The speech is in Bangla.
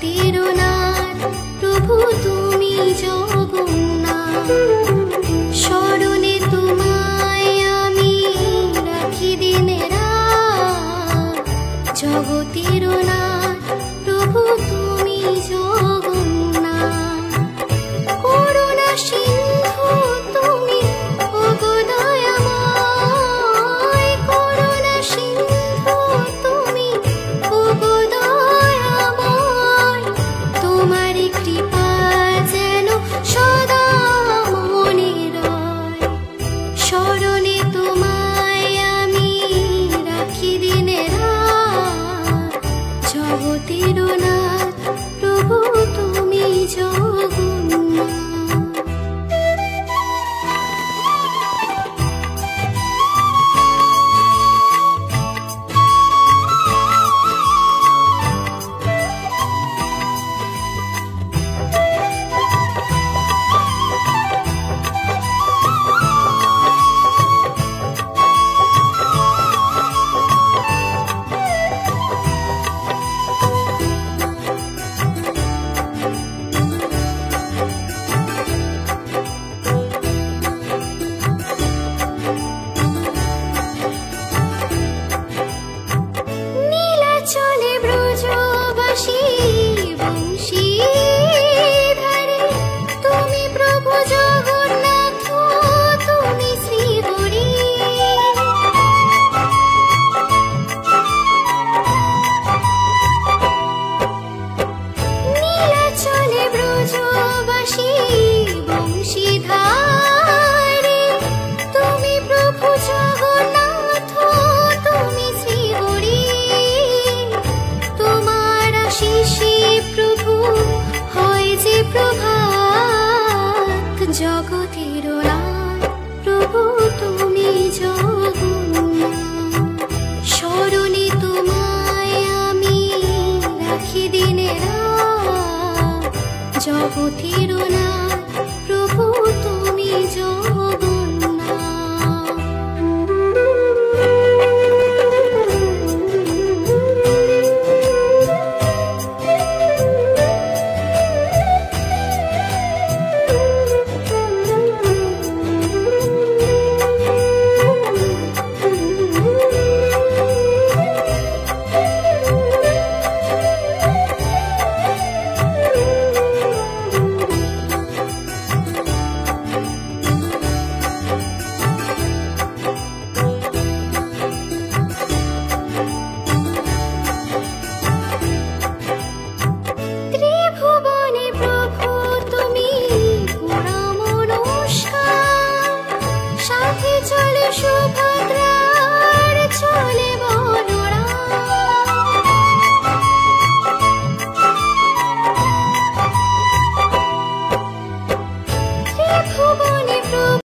জগতের নাথ প্রভু তুমি জগন্নাথ। স্মরণে তোমায় আমি রাখি দিন রাত, জগতের নাথ প্রভু তুমি জগন্নাথ। করুণা সিন্ধু তুমি ওগো দয়াময়, করুণা সিন্ধু তুমি ওগো দয়াময়। তোমারই কৃপা যেন সদা মনে রয়, স্মরণে তোমায় আমি রাখি দিন রাত, জগতের নাথ প্রভু তুমি জগন্নাথ। নীলাচলে ব্রজবাসী বংশীধারে, তুমি প্রভু জগন্নাথ তুমি শ্রীহরি। নীলাচলে ব্রজবাসী বংশীধারে, তুমি প্রভু জগন্নাথ তুমি শ্রীহরি। তোমার আশিসে প্রভু হয় যে প্রভাত, জগতের নাথ প্রভু তুমি জগন্নাথ। স্মরণে তোমায় আমি রাখি দিন রাত, জগতের নাথ